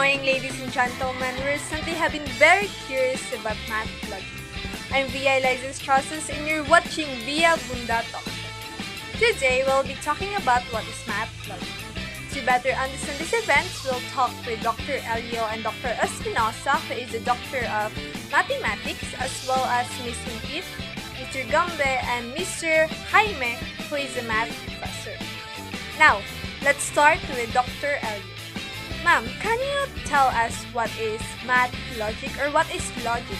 morning, ladies and gentlemen. We recently have been very curious about math logic. I'm Via Eliza Strasses and you're watching Via Bunda Talkshow. Today, we'll be talking about what is math logic. To better understand this event, we'll talk with Dr. Elio and Dr. Espinosa, who is a doctor of mathematics, as well as Ms. Himpit, Mr. Gambe, and Mr. Jaime, who is a math professor. Now, let's start with Dr. Elio. Ma'am, can you tell us what is math logic or what is logic?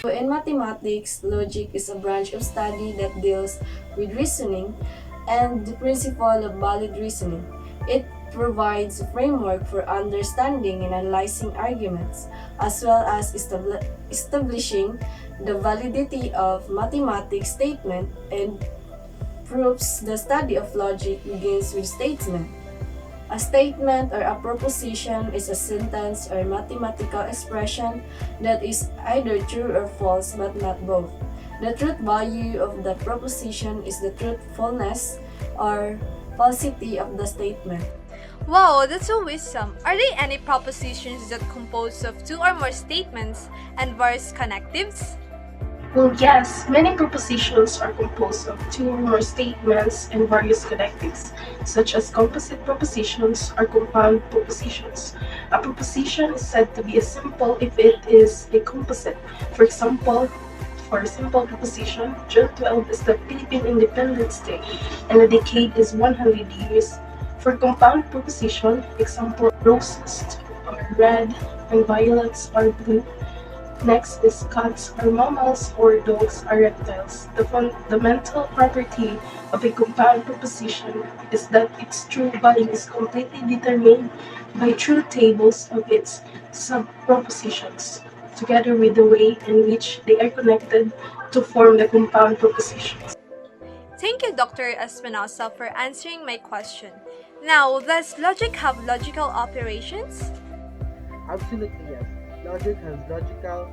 So in mathematics, logic is a branch of study that deals with reasoning and the principle of valid reasoning. It provides a framework for understanding and analyzing arguments, as well as establishing the validity of mathematics statement and proofs. The study of logic begins with statement. A statement or a proposition is a sentence or mathematical expression that is either true or false but not both. The truth value of the proposition is the truthfulness or falsity of the statement. Wow, that's so wisdom. Are there any propositions that compose of two or more statements and various connectives? Well, yes, many propositions are composed of two or more statements and various connectives, such as composite propositions or compound propositions. A proposition is said to be a simple if it is a composite. For example, for a simple proposition, June 12 is the Philippine Independence Day, and a decade is 100 years. For compound proposition, example, roses are red and violets are blue. Next is cats are mammals or dogs are reptiles. The fundamental property of a compound proposition is that its true value is completely determined by truth tables of its sub-propositions, together with the way in which they are connected to form the compound proposition. Thank you, Dr. Espinosa, for answering my question. Now, does logic have logical operations? Absolutely yes. Logic has logical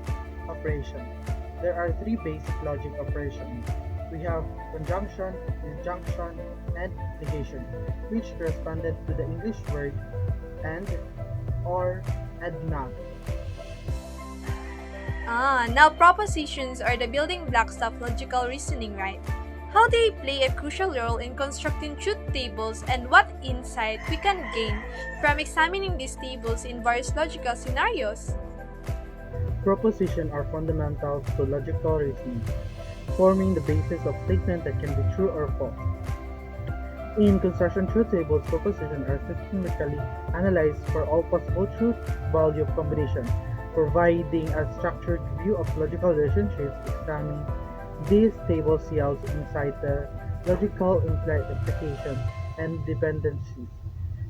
operation. There are three basic logic operations. We have conjunction, disjunction, and negation, which corresponded to the English word and, or, and not. Now propositions are the building blocks of logical reasoning, right? How they play a crucial role in constructing truth tables and what insight we can gain from examining these tables in various logical scenarios. Propositions are fundamental to logical reasoning, forming the basis of statements that can be true or false. In construction truth tables, propositions are systematically analyzed for all possible truth-value combinations, providing a structured view of logical relationships. Examining these tables yields insight the logical implications and dependencies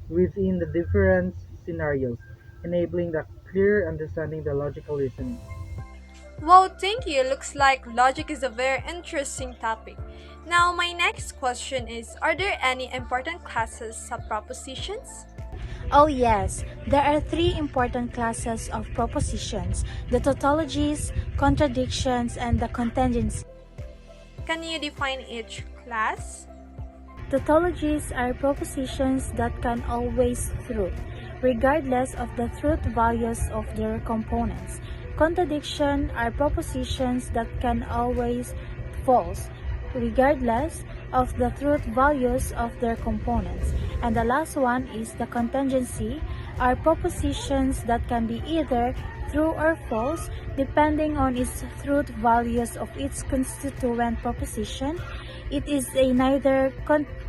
within the different scenarios, enabling the clear understanding the logical reasoning. Wow, thank you. Looks like logic is a very interesting topic. Now, my next question is, are there any important classes of propositions? Oh yes, there are three important classes of propositions: the tautologies, contradictions, and the contingency. Can you define each class? Tautologies are propositions that can always truth, regardless of the truth values of their components. Contradiction are propositions that can always false, regardless of the truth values of their components. And the last one is the contingency, are propositions that can be either true or false, depending on its truth values of its constituent proposition. It is a neither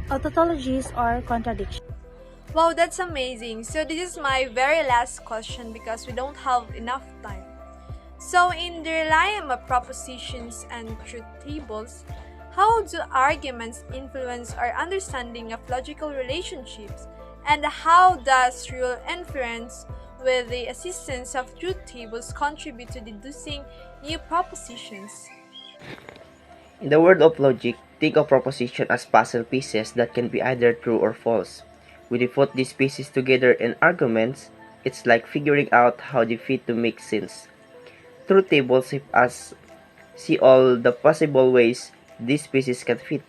tautologies or contradiction. Wow, that's amazing. So this is my very last question because we don't have enough time. So in the realm of propositions and truth tables, how do arguments influence our understanding of logical relationships? And how does rule inference with the assistance of truth tables contribute to deducing new propositions? In the world of logic, think of proposition as puzzle pieces that can be either true or false. When you put these pieces together in arguments, it's like figuring out how they fit to make sense. Truth tables help us see all the possible ways these pieces can fit,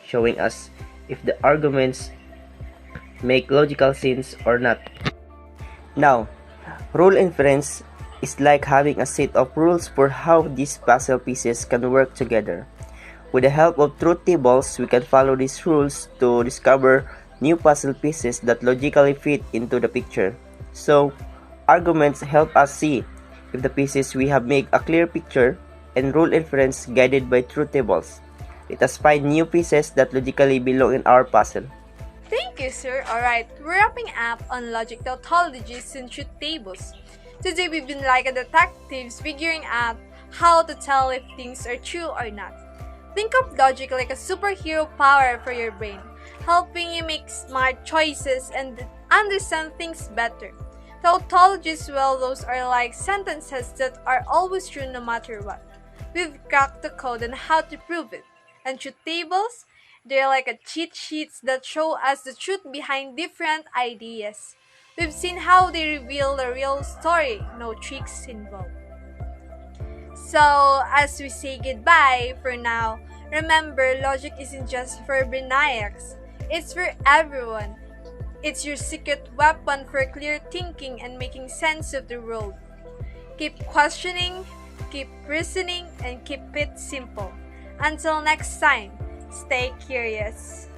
showing us if the arguments make logical sense or not. Now, Rule inference is like having a set of rules for how these puzzle pieces can work together. With the help of truth tables, we can follow these rules to discover new puzzle pieces that logically fit into the picture. So, arguments help us see if the pieces we have make a clear picture, and rule inference guided by truth tables. Let us find new pieces that logically belong in our puzzle. Thank you, sir. Alright, we're wrapping up on logic tautologies and truth tables. Today we've been like a detectives figuring out how to tell if things are true or not. Think of logic like a superhero power for your brain, helping you make smart choices and understand things better. Tautologies, well, those are like sentences that are always true no matter what. We've cracked the code on how to prove it. And truth tables, they're like a cheat sheets that show us the truth behind different ideas. We've seen how they reveal the real story, no tricks involved. So, as we say goodbye for now, remember logic isn't just for brainiacs, it's for everyone. It's your secret weapon for clear thinking and making sense of the world. Keep questioning, keep reasoning, and keep it simple. Until next time, stay curious.